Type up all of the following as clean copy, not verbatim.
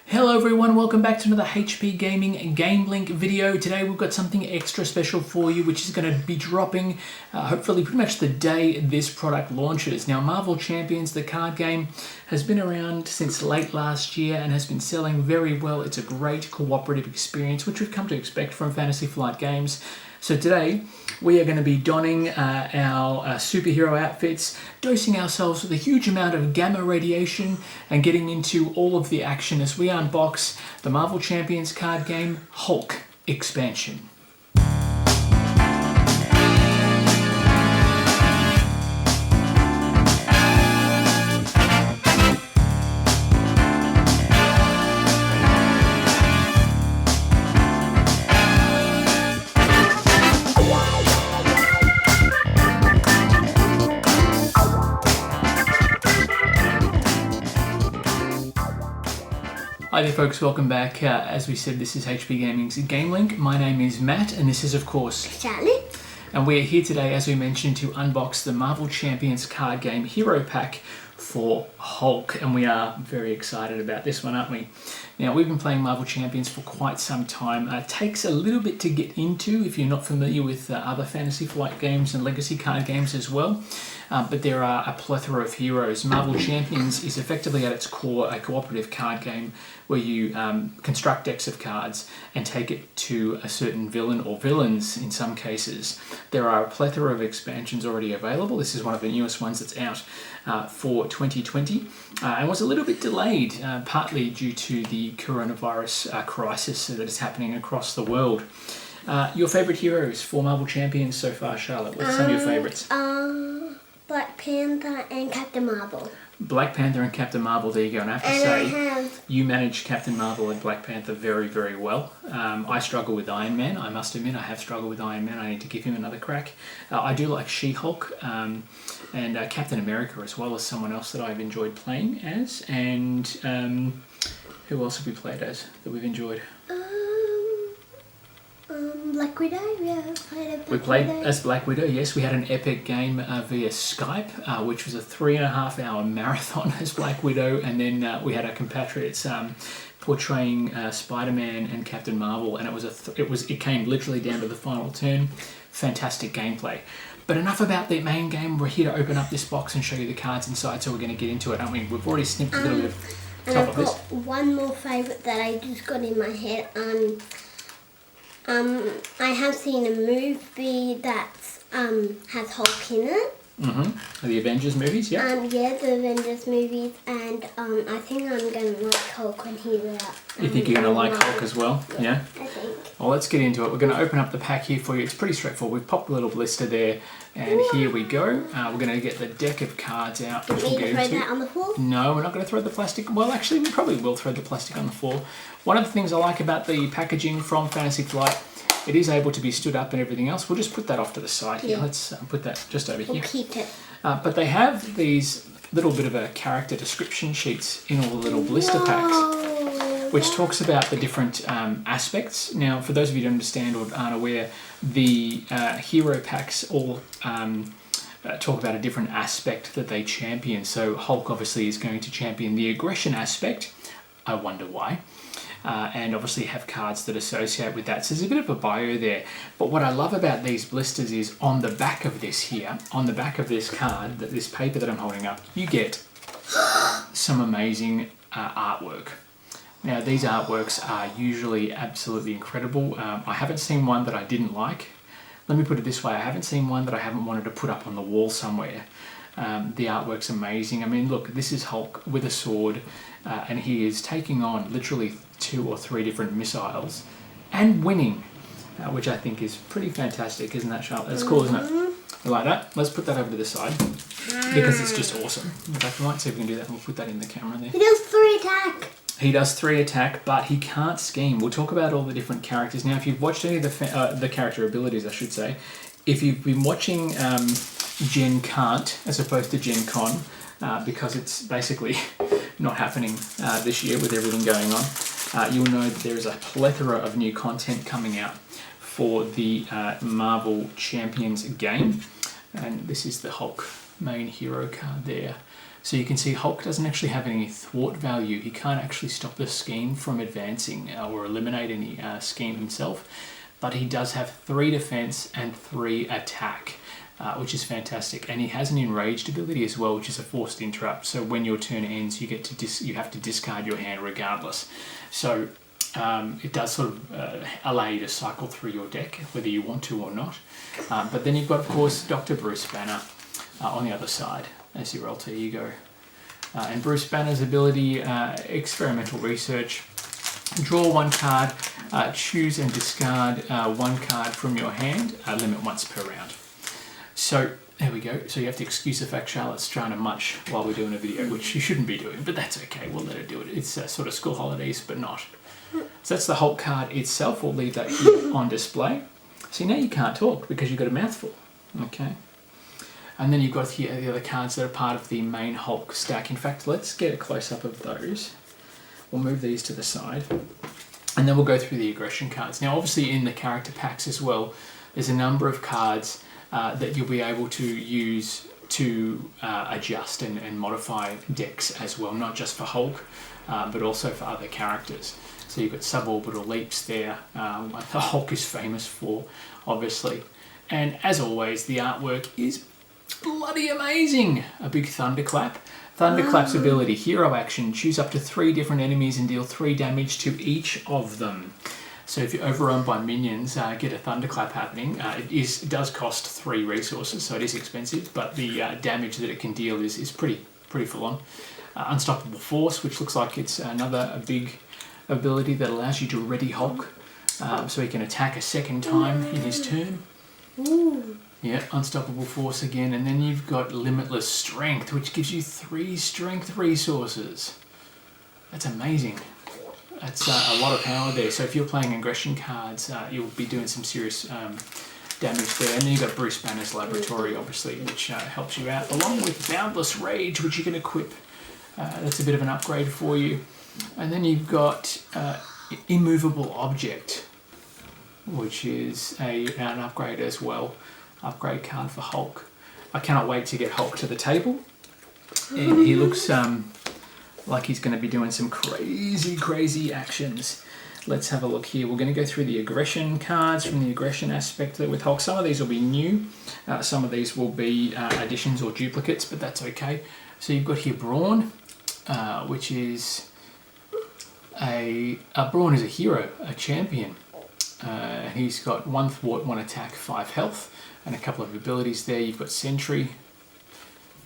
Hello everyone, welcome back to another HP Gaming GameLINK video. Today we've got something extra special for you, which is going to be dropping hopefully pretty much the day this product launches. Now, Marvel Champions, the card game, has been around since late last year and has been selling very well. It's a great cooperative experience, which we've come to expect from Fantasy Flight Games. So today we are going to be donning our superhero outfits, dosing ourselves with a huge amount of gamma radiation and getting into all of the action as we unbox the Marvel Champions card game Hulk expansion. Hi there folks, welcome back. As we said, this is HP Gaming's GameLINK. My name is Matt and this is of course Charlie. And we are here today, as we mentioned, to unbox the Marvel Champions card game Hero Pack for Hulk. And we are very excited about this one, aren't we? Now, we've been playing Marvel Champions for quite some time. It takes a little bit to get into if you're not familiar with other Fantasy Flight games and legacy card games as well. But there are a plethora of heroes. Marvel Champions is effectively at its core a cooperative card game where you construct decks of cards and take it to a certain villain or villains in some cases. There are a plethora of expansions already available. This is one of the newest ones that's out for 2020 and was a little bit delayed, partly due to the coronavirus crisis that is happening across the world. Your favourite heroes for Marvel Champions so far, Charlotte? What are some of your favourites? Black Panther and Captain Marvel. Black Panther and Captain Marvel, there you go. And I have to say, you manage Captain Marvel and Black Panther very, very well. I struggle with Iron Man. I must admit, I have struggled with Iron Man. I need to give him another crack. I do like She-Hulk and Captain America as well as someone else that I've enjoyed playing as. And who else have we played as that we've enjoyed? Black Widow, yeah. We played as Black Widow, yes. We had an epic game via Skype, which was a 3.5-hour marathon as Black Widow, and then we had our compatriots portraying Spider-Man and Captain Marvel, and it came literally down to the final turn. Fantastic gameplay. But enough about the main game. We're here to open up this box and show you the cards inside, so we're going to get into it, aren't we? We've already snipped a little bit of top of this. I've got one more favourite that I just got in my head. I have seen a movie that has Hulk in it. The Avengers movies, yeah? Yeah, the Avengers movies, and I think I'm going to like Hulk when he's out. You think you're going to like Hulk as well? Yeah? I think. Well, let's get into it. We're going to open up the pack here for you. It's pretty straightforward. We've popped a little blister there, and here we go. We're going to get the deck of cards out. Which we'll get throw that on the floor? No, we're not going to throw the plastic. Well, actually, we probably will throw the plastic on the floor. One of the things I like about the packaging from Fantasy Flight, it is able to be stood up and everything else. We'll just put that off to the side here. Yeah. Let's put that just over here. We'll keep it. But they have these little bit of a character description sheets in all the little blister packs, which talks about the different aspects. Now, for those of you who don't understand or aren't aware, the hero packs all talk about a different aspect that they champion. So Hulk obviously is going to champion the aggression aspect. I wonder why. And obviously have cards that associate with that. So there's a bit of a bio there. But what I love about these blisters is on the back of this here, on the back of this card, this paper that I'm holding up, you get some amazing artwork. Now, these artworks are usually absolutely incredible. I haven't seen one that I didn't like. Let me put it this way, I haven't seen one that I haven't wanted to put up on the wall somewhere. The artwork's amazing. I mean, look, this is Hulk with a sword, and he is taking on literally 2 or 3 different missiles and winning, which I think is pretty fantastic, isn't that, Charlotte? That's cool, isn't it? You like that? Let's put that over to the side because it's just awesome. In fact, we might see if we can do that and we'll put that in the camera there. He does 3 attack. He does 3 attack, but he can't scheme. We'll talk about all the different characters. Now, if you've watched any of the character abilities, I should say, if you've been watching Gen Can't as opposed to Gen Con, because it's basically not happening this year with everything going on, you'll know that there is a plethora of new content coming out for the Marvel Champions game. And this is the Hulk main hero card there. So you can see Hulk doesn't actually have any thwart value. He can't actually stop the scheme from advancing or eliminate any scheme himself. But he does have 3 defense and 3 attack, which is fantastic. And he has an enraged ability as well, which is a forced interrupt. So when your turn ends, you get to you have to discard your hand regardless. So it does sort of allow you to cycle through your deck, whether you want to or not. But then you've got, of course, Dr. Bruce Banner on the other side as your alter ego. And Bruce Banner's ability, experimental research. Draw 1 card, choose and discard 1 card from your hand, limit once per round. So there we go. So you have to excuse the fact Charlotte's trying to munch while we're doing a video, which you shouldn't be doing, but that's okay. We'll let her do it. It's sort of school holidays, but not. So that's the Hulk card itself. We'll leave that here on display. See, now you can't talk because you've got a mouthful. Okay. And then you've got here the other cards that are part of the main Hulk stack. In fact, let's get a close-up of those. We'll move these to the side. And then we'll go through the aggression cards. Now, obviously, in the character packs as well, there's a number of cards that you'll be able to use to adjust and modify decks as well, not just for Hulk, but also for other characters. So you've got suborbital leaps there, like the Hulk is famous for, obviously. And as always, the artwork is bloody amazing. A big thunderclap. Thunderclap's ability, hero action, choose up to 3 different enemies and deal 3 damage to each of them. So if you're overrun by minions, get a thunderclap happening. It does cost 3 resources, so it is expensive, but the damage that it can deal is pretty full on. Unstoppable Force, which looks like it's a big ability that allows you to ready Hulk, so he can attack a second time in his turn. Ooh. Yeah, Unstoppable Force again, and then you've got Limitless Strength, which gives you 3 strength resources. That's amazing. That's a lot of power there. So if you're playing aggression cards, you'll be doing some serious damage there. And then you've got Bruce Banner's Laboratory, obviously, which helps you out, along with Boundless Rage, which you can equip. That's a bit of an upgrade for you. And then you've got Immovable Object, which is an upgrade as well. Upgrade card for Hulk. I cannot wait to get Hulk to the table. And he looks like he's going to be doing some crazy actions. Let's have a look here. We're going to go through the aggression cards from the aggression aspect with Hulk. Some of these will be new. Some of these will be additions or duplicates, but that's okay. So you've got here Brawn, which is Brawn is a hero, a champion. He's got 1 thwart, 1 attack, 5 health, and a couple of abilities there. You've got Sentry.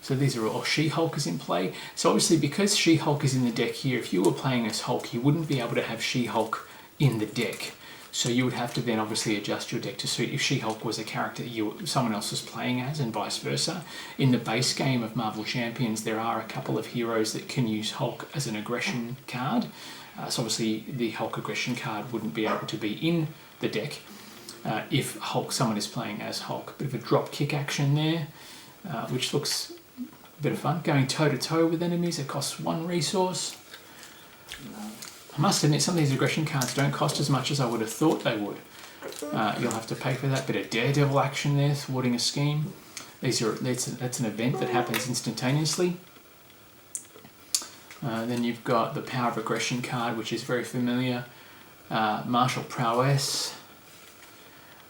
So these are all She-Hulk is in play. So obviously, because She-Hulk is in the deck here, if you were playing as Hulk, you wouldn't be able to have She-Hulk in the deck. So you would have to then obviously adjust your deck to suit if She-Hulk was a character someone else was playing as, and vice versa. In the base game of Marvel Champions, there are a couple of heroes that can use Hulk as an aggression card. So obviously, the Hulk aggression card wouldn't be able to be in the deck if someone is playing as Hulk. Bit of a drop kick action there, which looks a bit of fun. Going toe-to-toe with enemies, it costs 1 resource. I must admit, some of these aggression cards don't cost as much as I would have thought they would. You'll have to pay for that. Bit of Daredevil action there, thwarting a scheme. That's an event that happens instantaneously. Then you've got the Power of Aggression card, which is very familiar. Martial Prowess.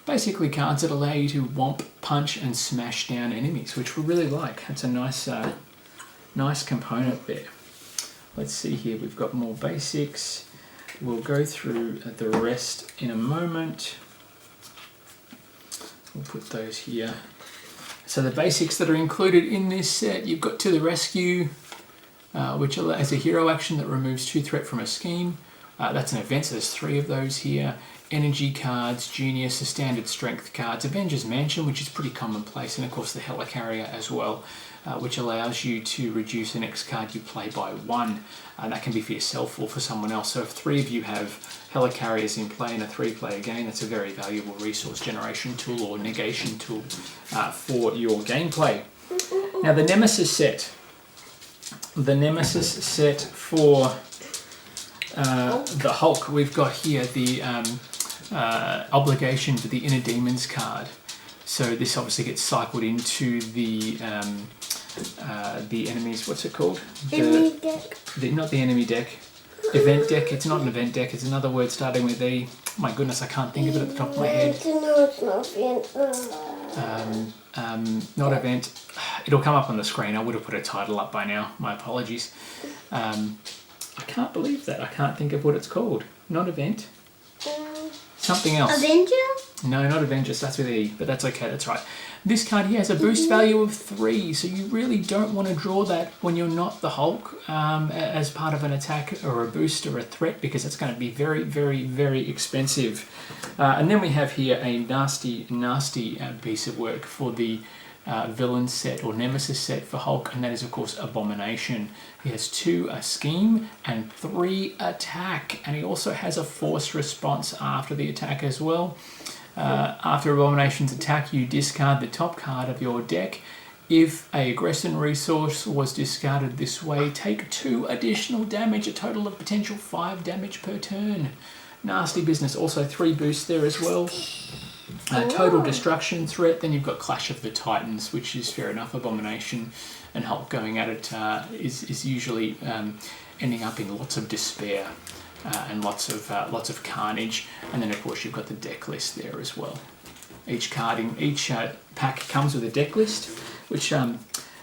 Basically cards that allow you to whomp, punch and smash down enemies, which we really like. That's a nice component there. Let's see here, we've got more basics. We'll go through the rest in a moment. We'll put those here. So the basics that are included in this set, you've got To the Rescue, which is a hero action that removes 2 threat from a scheme. That's an event, so there's 3 of those here. Energy cards, Genius, the standard strength cards, Avengers Mansion, which is pretty commonplace, and of course the Helicarrier as well, which allows you to reduce the next card you play by 1. That can be for yourself or for someone else. So if 3 of you have Helicarriers in play in a 3-player game, that's a very valuable resource generation tool or negation tool for your gameplay. Now the Nemesis set. The Nemesis set for the Hulk, we've got here the obligation to the Inner Demons card. So this obviously gets cycled into the the enemy's, what's it called? Enemy deck. Not the enemy deck. Event deck. It's not an event deck. It's another word starting with E. My goodness, I can't think of it at the top of my head. No, it's not event. Not event. It'll come up on the screen. I would have put a title up by now. My apologies. I can't believe that. I can't think of what it's called. Not event. Something else. Avenger? No, not Avenger. Starts with E, but that's okay. That's right. This card here has a boost value of 3, so you really don't want to draw that when you're not the Hulk as part of an attack or a boost or a threat, because it's going to be very, very, very expensive. And then we have here a nasty, nasty piece of work for the villain set or nemesis set for Hulk, and that is of course Abomination. He has 2 scheme and 3 attack, and he also has a force response after the attack as well. After Abomination's attack, you discard the top card of your deck. If a aggression resource was discarded this way, take 2 additional damage, a total of potential 5 damage per turn. Nasty business. Also 3 boosts there as well. Total destruction threat. Then you've got Clash of the Titans, which is fair enough. Abomination and Hulk going at it is usually ending up in lots of despair and lots of carnage. And then of course you've got the deck list there as well. Each card in each pack comes with a deck list, which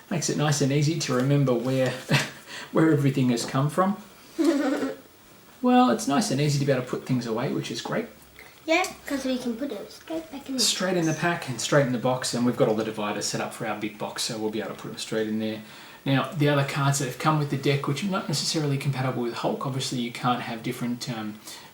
makes it nice and easy to remember where where everything has come from. Well, it's nice and easy to be able to put things away, which is great. Yeah, because we can put it straight back in the Straight in the pack and straight in the box, and we've got all the dividers set up for our big box, so we'll be able to put them straight in there. Now, the other cards that have come with the deck, which are not necessarily compatible with Hulk, obviously you can't have different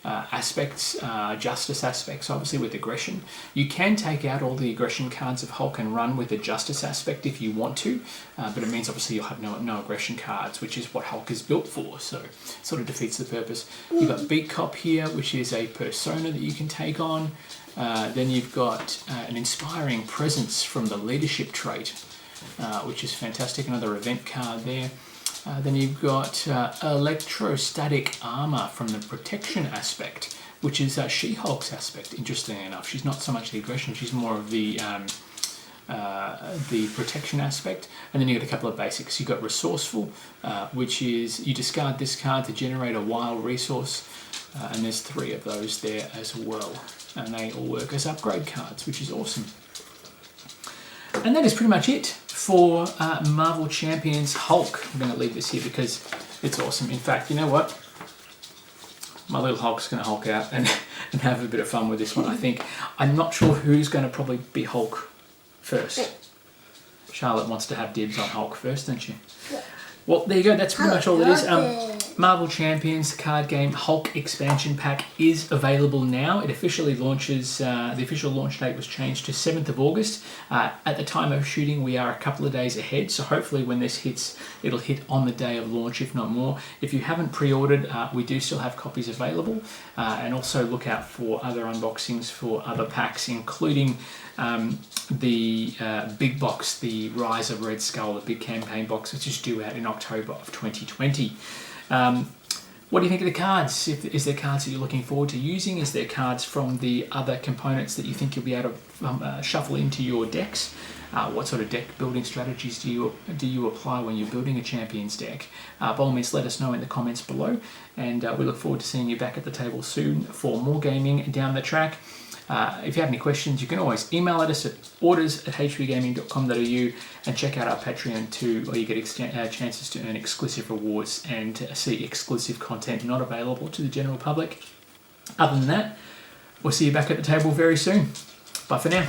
aspects, justice aspects, obviously with aggression. You can take out all the aggression cards of Hulk and run with a justice aspect if you want to, but it means obviously you'll have no aggression cards, which is what Hulk is built for, so it sort of defeats the purpose. You've got Beat Cop here, which is a persona that you can take on. Then you've got an inspiring presence from the leadership trait, which is fantastic, another event card there. Then you've got electrostatic armor from the protection aspect, which is She-Hulk's aspect, interestingly enough. She's not so much the aggression, she's more of the protection aspect. And then you've got a couple of basics. You've got resourceful, which is you discard this card to generate a wild resource, and there's 3 of those there as well. And they all work as upgrade cards, which is awesome. And that is pretty much it for Marvel Champions Hulk. I'm going to leave this here because it's awesome. In fact, you know what? My little Hulk's going to Hulk out and have a bit of fun with this one, I think. I'm not sure who's going to probably be Hulk first. Charlotte wants to have dibs on Hulk first, don't you? Well, there you go. That's pretty much all it is. Marvel Champions card game Hulk expansion pack is available now. It officially launches, the official launch date was changed to 7th of August. At the time of shooting, we are a couple of days ahead, so hopefully when this hits, it'll hit on the day of launch, if not more. If you haven't pre-ordered, we do still have copies available, and also look out for other unboxings for other packs, including the big box, the Rise of Red Skull, the big campaign box, which is due out in October of 2020. What do you think of the cards? Is there cards that you're looking forward to using? Is there cards from the other components that you think you'll be able to shuffle into your decks? What sort of deck building strategies do you apply when you're building a Champions deck? By all means, let us know in the comments below, and we look forward to seeing you back at the table soon for more gaming down the track. If you have any questions, you can always email us at orders@hbgaming.com.au and check out our Patreon too, where you get chances to earn exclusive rewards and see exclusive content not available to the general public. Other than that, we'll see you back at the table very soon. Bye for now.